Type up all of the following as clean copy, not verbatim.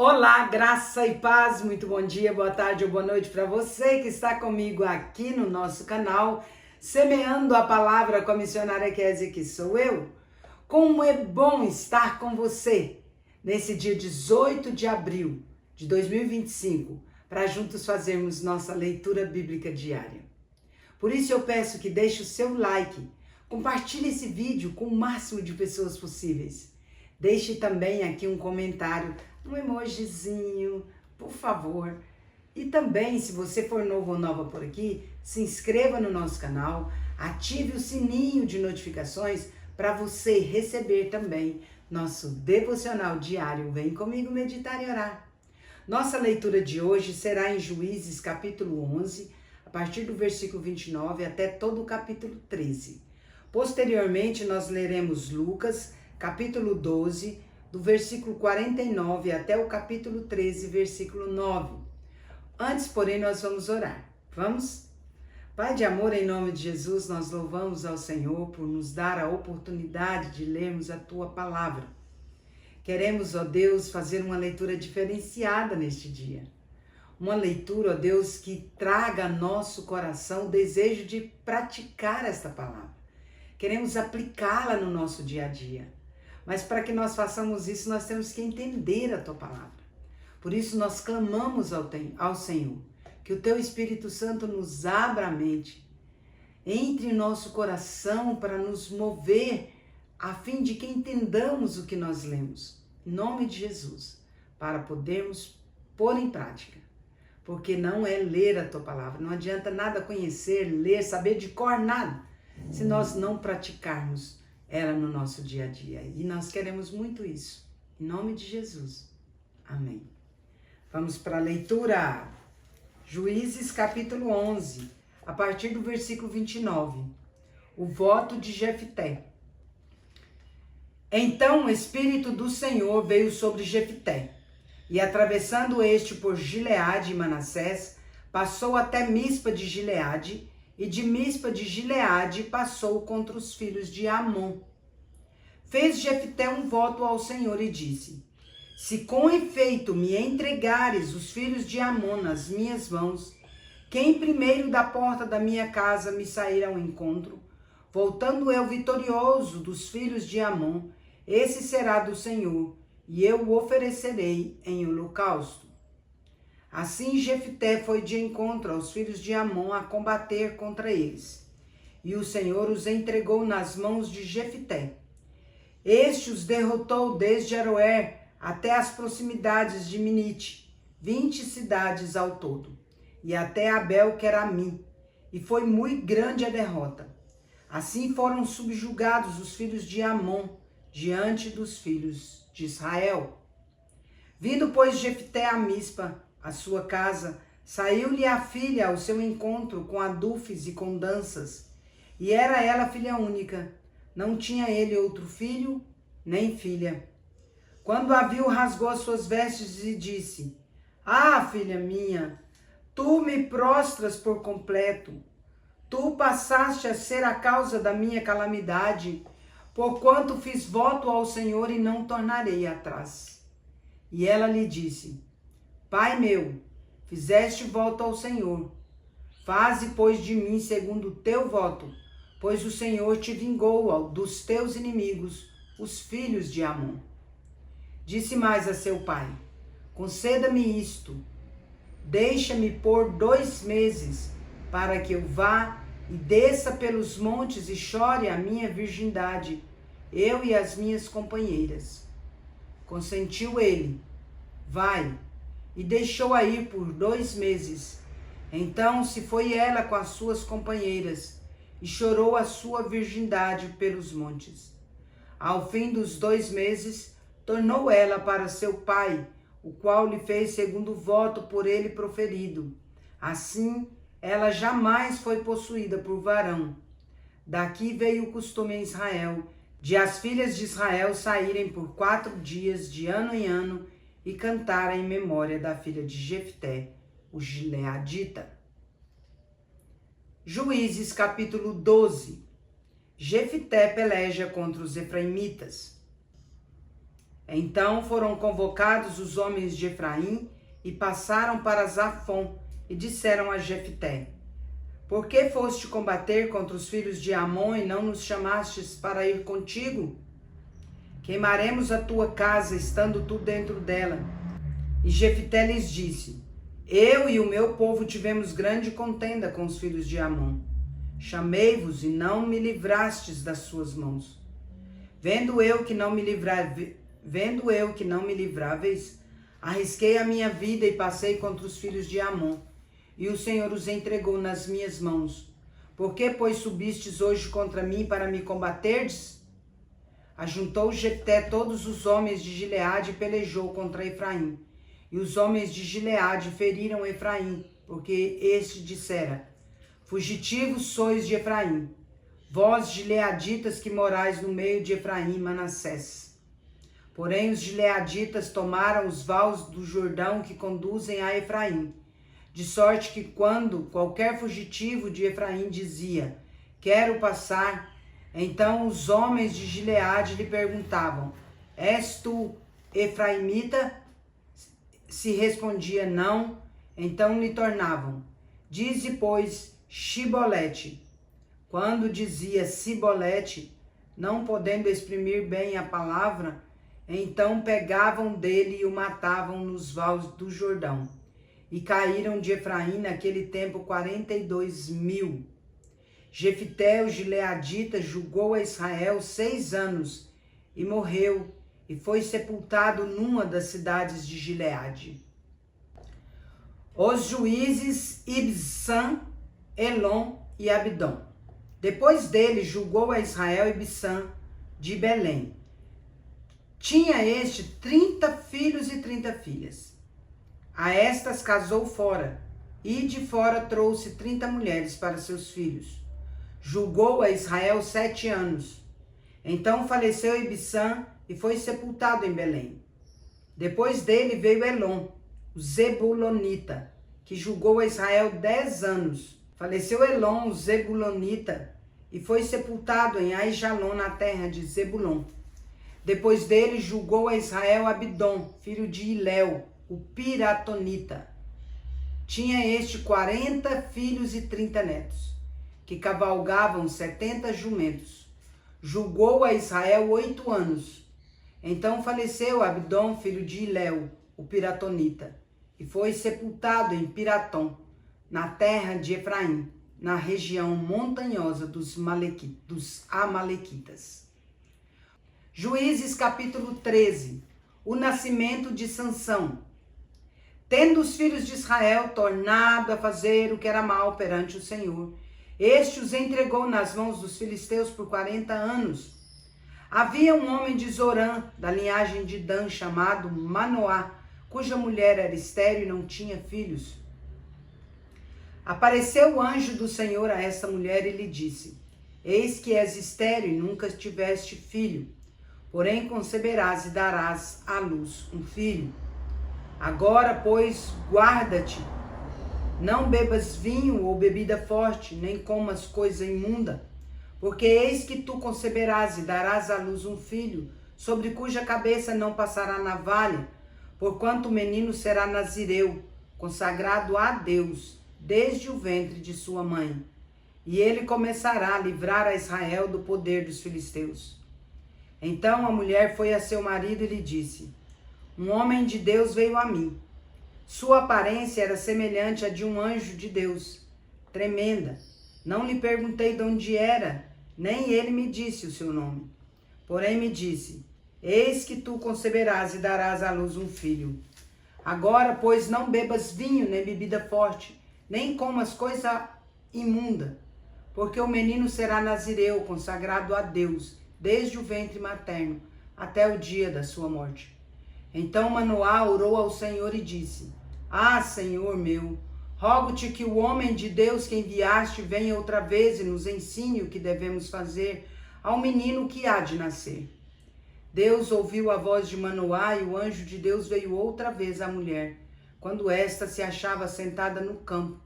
Olá, graça e paz, muito bom dia, boa tarde ou boa noite para você que está comigo aqui no nosso canal, semeando a palavra com a missionária Kézia, que sou eu. Como é bom estar com você nesse dia 18 de abril de 2025, para juntos fazermos nossa leitura bíblica diária. Por isso eu peço que deixe o seu like, compartilhe esse vídeo com o máximo de pessoas possíveis. Deixe também aqui um comentário, um emojizinho, por favor. E também, se você for novo ou nova por aqui, se inscreva no nosso canal, ative o sininho de notificações para você receber também nosso devocional diário. Vem comigo meditar e orar. Nossa leitura de hoje será em Juízes capítulo 11, a partir do versículo 29 até todo o capítulo 13. Posteriormente, nós leremos Lucas capítulo 12, do versículo 49 até o capítulo 13, versículo 9. Antes, porém, nós vamos orar. Vamos? Pai de amor, em nome de Jesus, nós louvamos ao Senhor por nos dar a oportunidade de lermos a Tua palavra. Queremos, ó Deus, fazer uma leitura diferenciada neste dia. Uma leitura, ó Deus, que traga ao nosso coração o desejo de praticar esta palavra. Queremos aplicá-la no nosso dia a dia. Mas para que nós façamos isso, nós temos que entender a Tua palavra. Por isso nós clamamos ao Senhor, que o Teu Espírito Santo nos abra a mente, entre em nosso coração para nos mover, a fim de que entendamos o que nós lemos. Em nome de Jesus, para podermos pôr em prática. Porque não é ler a Tua palavra, não adianta nada conhecer, ler, saber de cor, nada, se nós não praticarmos ela no nosso dia a dia. E nós queremos muito isso. Em nome de Jesus. Amém. Vamos para a leitura. Juízes capítulo 11, a partir do versículo 29. O voto de Jefté. Então o Espírito do Senhor veio sobre Jefté, e atravessando este por Gileade e Manassés, passou até Mispa de Gileade, e de Mispa de Gileade passou contra os filhos de Amon. Fez Jefté um voto ao Senhor e disse: se com efeito me entregares os filhos de Amon nas minhas mãos, quem primeiro da porta da minha casa me sair ao encontro, voltando eu vitorioso dos filhos de Amon, esse será do Senhor, e eu o oferecerei em holocausto. Assim Jefté foi de encontro aos filhos de Amon a combater contra eles. E o Senhor os entregou nas mãos de Jefté. Este os derrotou desde Aroer até as proximidades de Minite, 20 cidades ao todo, e até Abel-Queramim, e foi muito grande a derrota. Assim foram subjugados os filhos de Amon diante dos filhos de Israel. Vindo, pois, Jefté a Mispa, a sua casa, saiu-lhe a filha ao seu encontro com adufes e com danças, e era ela filha única, não tinha ele outro filho, nem filha. Quando a viu, rasgou as suas vestes e disse: ah, filha minha, tu me prostras por completo, tu passaste a ser a causa da minha calamidade, porquanto fiz voto ao Senhor e não tornarei atrás. E ela lhe disse: Pai meu, fizeste voto ao Senhor. Faze, pois, de mim segundo o teu voto, pois o Senhor te vingou dos teus inimigos, os filhos de Amon. Disse mais a seu pai: conceda-me isto, deixa-me por 2 meses, para que eu vá e desça pelos montes e chore a minha virgindade, eu e as minhas companheiras. Consentiu ele: vai. E deixou-a ir por 2 meses. Então se foi ela com as suas companheiras, e chorou a sua virgindade pelos montes. Ao fim dos 2 meses, tornou ela para seu pai, o qual lhe fez segundo o voto por ele proferido. Assim, ela jamais foi possuída por varão. Daqui veio o costume em Israel, de as filhas de Israel saírem por 4 dias de ano em ano, e cantar em memória da filha de Jefté, o gileadita. Juízes capítulo 12. Jefté peleja contra os efraimitas. Então foram convocados os homens de Efraim e passaram para Zafon e disseram a Jefté: Por que foste combater contra os filhos de Amon e não nos chamastes para ir contigo? Queimaremos a tua casa, estando tu dentro dela. E Jefté lhes disse: Eu e o meu povo tivemos grande contenda com os filhos de Amon. Chamei-vos e não me livrastes das suas mãos. Vendo eu que não me livráveis, arrisquei a minha vida e passei contra os filhos de Amon, e o Senhor os entregou nas minhas mãos. Por que, pois, subistes hoje contra mim para me combaterdes? Ajuntou Jefté todos os homens de Gileade e pelejou contra Efraim. E os homens de Gileade feriram Efraim, porque este dissera: Fugitivos sois de Efraim, vós gileaditas que morais no meio de Efraim e Manassés. Porém os gileaditas tomaram os vales do Jordão que conduzem a Efraim, de sorte que quando qualquer fugitivo de Efraim dizia: Quero passar, então os homens de Gileade lhe perguntavam: És tu efraimita? Se respondia não, então lhe tornavam: Dize, pois, Shibolete. Quando dizia Sibolete, não podendo exprimir bem a palavra, então pegavam dele e o matavam nos vales do Jordão. E caíram de Efraim naquele tempo 42.000. Jefté, o gileadita, julgou a Israel 6 anos e morreu, e foi sepultado numa das cidades de Gileade. Os juízes Ibsã, Elon e Abdom. Depois dele julgou a Israel Ibsã de Belém. Tinha este 30 filhos e 30 filhas. A estas casou fora, e de fora trouxe 30 mulheres para seus filhos. Julgou a Israel 7 anos. Então faleceu Ibsã e foi sepultado em Belém. Depois dele veio Elon, o Zebulonita, que julgou a Israel 10 anos. Faleceu Elon, o Zebulonita, e foi sepultado em Aijalon, na terra de Zebulon. Depois dele julgou a Israel Abdom, filho de Iléu, o Piratonita. Tinha este 40 filhos e 30 netos, que cavalgavam 70 jumentos. Julgou a Israel 8 anos. Então faleceu Abdom, filho de Iléu, o Piratonita, e foi sepultado em Piratom, na terra de Efraim, na região montanhosa dos Amalequitas. Juízes capítulo 13. O nascimento de Sansão. Tendo os filhos de Israel tornado a fazer o que era mal perante o Senhor, este os entregou nas mãos dos filisteus por 40 anos. Havia um homem de Zorã, da linhagem de Dan, chamado Manoá, cuja mulher era estéril e não tinha filhos. Apareceu o anjo do Senhor a esta mulher e lhe disse: Eis que és estéril e nunca tiveste filho, porém conceberás e darás à luz um filho. Agora, pois, guarda-te, não bebas vinho ou bebida forte, nem comas coisa imunda, porque eis que tu conceberás e darás à luz um filho, sobre cuja cabeça não passará navalha, porquanto o menino será nazireu, consagrado a Deus, desde o ventre de sua mãe. E ele começará a livrar a Israel do poder dos filisteus. Então a mulher foi a seu marido e lhe disse: Um homem de Deus veio a mim. Sua aparência era semelhante à de um anjo de Deus, tremenda. Não lhe perguntei de onde era, nem ele me disse o seu nome. Porém me disse: Eis que tu conceberás e darás à luz um filho. Agora, pois, não bebas vinho nem bebida forte, nem comas coisa imunda, porque o menino será nazireu, consagrado a Deus, desde o ventre materno até o dia da sua morte. Então Manoá orou ao Senhor e disse: Ah, Senhor meu, rogo-te que o homem de Deus que enviaste venha outra vez e nos ensine o que devemos fazer ao menino que há de nascer. Deus ouviu a voz de Manoá e o anjo de Deus veio outra vez à mulher, quando esta se achava sentada no campo.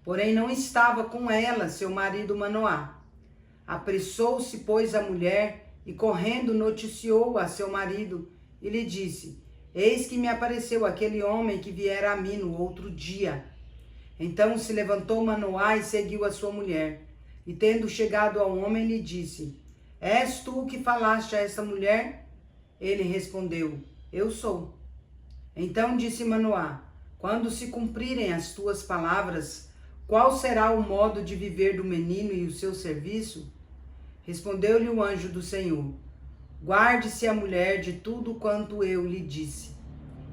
Porém não estava com ela seu marido Manoá. Apressou-se, pois, a mulher e correndo noticiou a seu marido e lhe disse: Eis que me apareceu aquele homem que viera a mim no outro dia. Então se levantou Manoá e seguiu a sua mulher. E tendo chegado ao homem, lhe disse: És tu que falaste a essa mulher? Ele respondeu: Eu sou. Então disse Manoá: Quando se cumprirem as tuas palavras, qual será o modo de viver do menino e o seu serviço? Respondeu-lhe o anjo do Senhor: Guarde-se a mulher de tudo quanto eu lhe disse.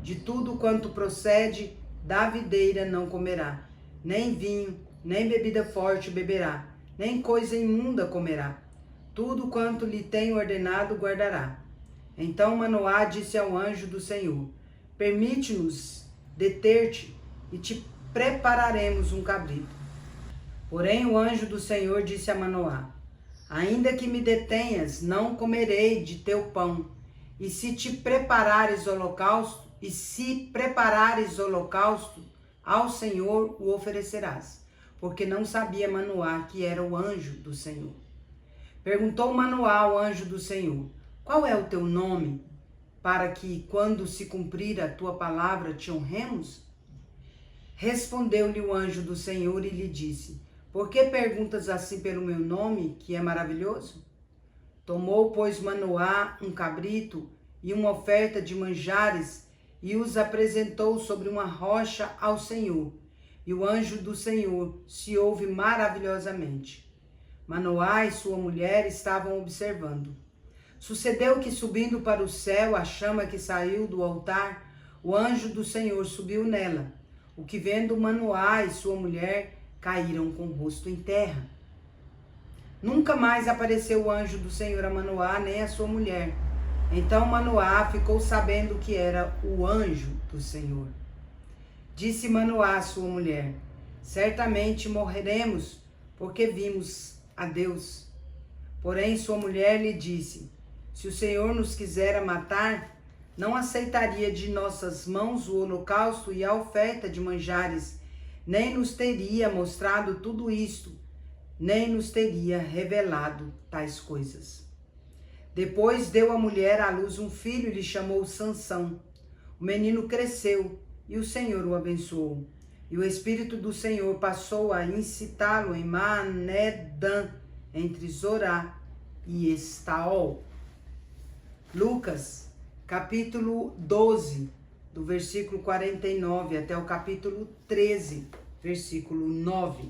De tudo quanto procede da videira não comerá, nem vinho, nem bebida forte beberá, nem coisa imunda comerá. Tudo quanto lhe tenho ordenado guardará. Então Manoá disse ao anjo do Senhor: Permite-nos deter-te e te prepararemos um cabrito. Porém o anjo do Senhor disse a Manoá: Ainda que me detenhas, não comerei de teu pão. E se preparares holocausto ao Senhor o oferecerás. Porque não sabia Manoá que era o anjo do Senhor. Perguntou Manoá ao anjo do Senhor: Qual é o teu nome, para que, quando se cumprir a tua palavra, te honremos? Respondeu-lhe o anjo do Senhor e lhe disse: Por que perguntas assim pelo meu nome, que é maravilhoso? Tomou, pois, Manoá um cabrito e uma oferta de manjares e os apresentou sobre uma rocha ao Senhor. E o anjo do Senhor se ouve maravilhosamente. Manoá e sua mulher estavam observando. Sucedeu que, subindo para o céu, a chama que saiu do altar, o anjo do Senhor subiu nela, o que vendo Manoá e sua mulher, caíram com o rosto em terra. Nunca mais apareceu o anjo do Senhor a Manoá nem a sua mulher. Então Manoá ficou sabendo que era o anjo do Senhor. Disse Manoá à sua mulher: Certamente morreremos, porque vimos a Deus. Porém sua mulher lhe disse: Se o Senhor nos quisera matar, não aceitaria de nossas mãos o holocausto e a oferta de manjares, nem nos teria mostrado tudo isto, nem nos teria revelado tais coisas. Depois deu a mulher à luz um filho e lhe chamou Sansão. O menino cresceu e o Senhor o abençoou. E o Espírito do Senhor passou a incitá-lo em Manedã, entre Zorá e Estaol. Lucas, capítulo 12, do versículo 49 até o capítulo 13, versículo 9.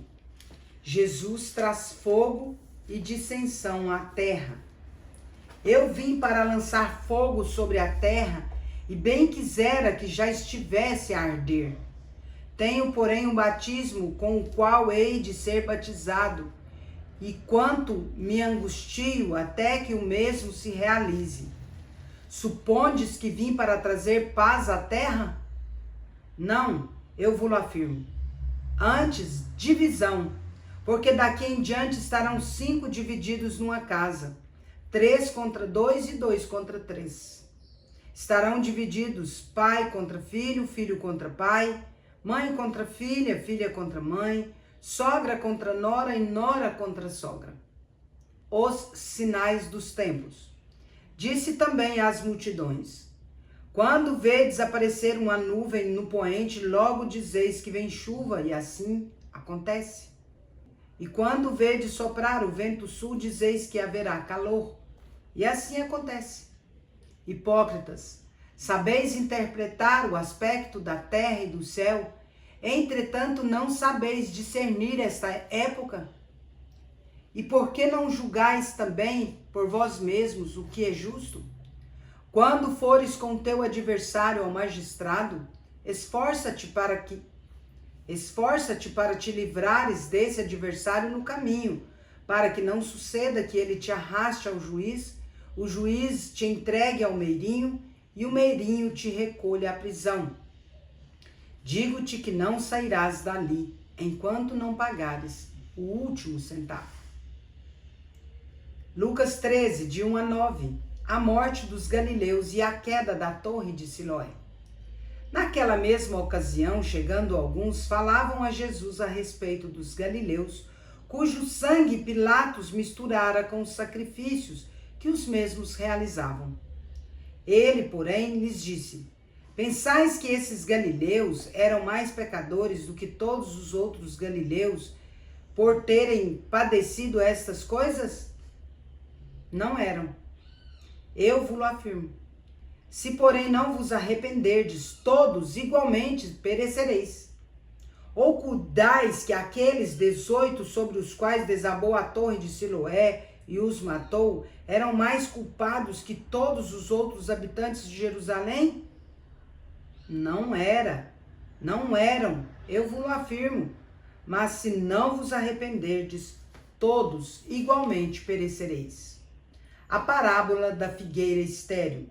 Jesus traz fogo e dissensão à terra. Eu vim para lançar fogo sobre a terra, e bem quisera que já estivesse a arder. Tenho, porém, um batismo com o qual hei de ser batizado, e quanto me angustio até que o mesmo se realize. Supondes que vim para trazer paz à terra? Não, eu vos afirmo. Antes, divisão, porque daqui em diante estarão 5 divididos numa casa, 3 contra 2 e 2 contra 3. Estarão divididos pai contra filho, filho contra pai, mãe contra filha, filha contra mãe, sogra contra nora e nora contra sogra. Os sinais dos tempos. Disse também às multidões: Quando vedes aparecer uma nuvem no poente, logo dizeis que vem chuva, e assim acontece. E quando vedes soprar o vento sul, dizeis que haverá calor, e assim acontece. Hipócritas, sabeis interpretar o aspecto da terra e do céu, entretanto não sabeis discernir esta época? E por que não julgais também por vós mesmos o que é justo? Quando fores com teu adversário ao magistrado, esforça-te para te livrares desse adversário no caminho, para que não suceda que ele te arraste ao juiz, o juiz te entregue ao meirinho e o meirinho te recolha à prisão. Digo-te que não sairás dali, enquanto não pagares o último centavo. Lucas 13, de 1 a 9. A morte dos galileus e a queda da torre de Siloé. Naquela mesma ocasião, chegando alguns, falavam a Jesus a respeito dos galileus, cujo sangue Pilatos misturara com os sacrifícios que os mesmos realizavam. Ele, porém, lhes disse: Pensais que esses galileus eram mais pecadores do que todos os outros galileus por terem padecido estas coisas? Não eram. Eu vos afirmo. Se, porém, não vos arrependerdes, todos igualmente perecereis. Ou cuidais que aqueles 18 sobre os quais desabou a torre de Siloé e os matou, eram mais culpados que todos os outros habitantes de Jerusalém? Não eram, eu vos afirmo. Mas se não vos arrependerdes, todos igualmente perecereis. A parábola da figueira estéril.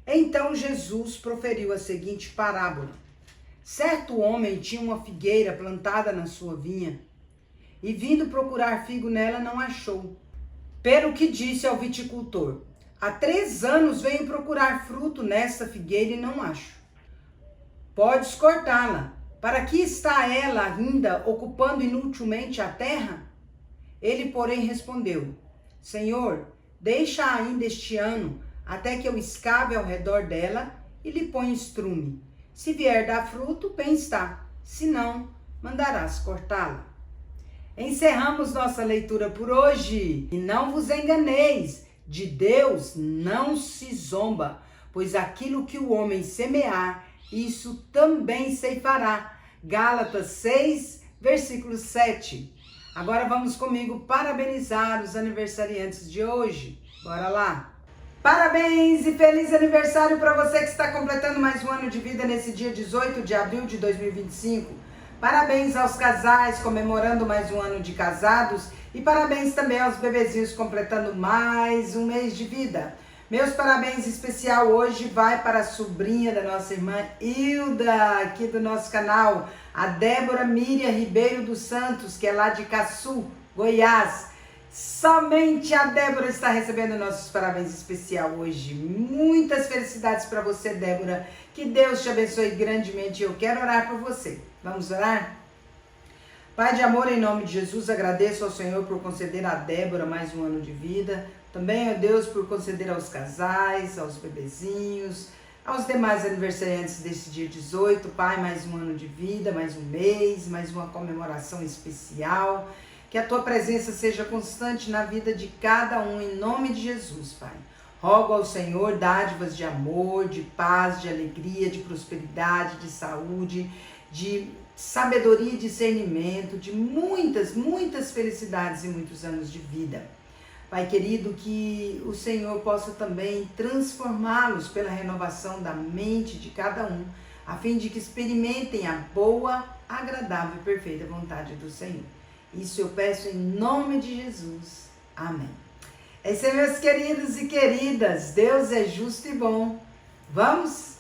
Então Jesus proferiu a seguinte parábola. Certo homem tinha uma figueira plantada na sua vinha, e vindo procurar figo nela, não achou. Pelo que disse ao viticultor: há 3 anos venho procurar fruto nesta figueira e não acho. Podes cortá-la. Para que está ela ainda ocupando inutilmente a terra? Ele, porém, respondeu: Senhor, deixa ainda este ano, até que eu escave ao redor dela e lhe ponha estrume. Se vier dar fruto, bem está. Se não, mandarás cortá-la. Encerramos nossa leitura por hoje. E não vos enganeis, de Deus não se zomba, pois aquilo que o homem semear, isso também ceifará. Gálatas 6, versículo 7. Agora vamos comigo parabenizar os aniversariantes de hoje. Bora lá! Parabéns e feliz aniversário para você que está completando mais um ano de vida nesse dia 18 de abril de 2025. Parabéns aos casais comemorando mais um ano de casados e parabéns também aos bebezinhos completando mais um mês de vida. Meus parabéns especial hoje vai para a sobrinha da nossa irmã Hilda, aqui do nosso canal, a Débora Miriam Ribeiro dos Santos, que é lá de Caçu, Goiás. Somente a Débora está recebendo nossos parabéns especial hoje. Muitas felicidades para você, Débora. Que Deus te abençoe grandemente. Eu quero orar por você. Vamos orar? Pai de amor, em nome de Jesus, agradeço ao Senhor por conceder a Débora mais um ano de vida. Também, ó Deus, por conceder aos casais, aos bebezinhos, aos demais aniversariantes desse dia 18. Pai, mais um ano de vida, mais um mês, mais uma comemoração especial. Que a tua presença seja constante na vida de cada um, em nome de Jesus, Pai. Rogo ao Senhor dádivas de amor, de paz, de alegria, de prosperidade, de saúde, de sabedoria e discernimento, de muitas felicidades e muitos anos de vida. Pai querido, que o Senhor possa também transformá-los pela renovação da mente de cada um, a fim de que experimentem a boa, agradável e perfeita vontade do Senhor. Isso eu peço em nome de Jesus. Amém. É isso aí, meus queridos e queridas. Deus é justo e bom. Vamos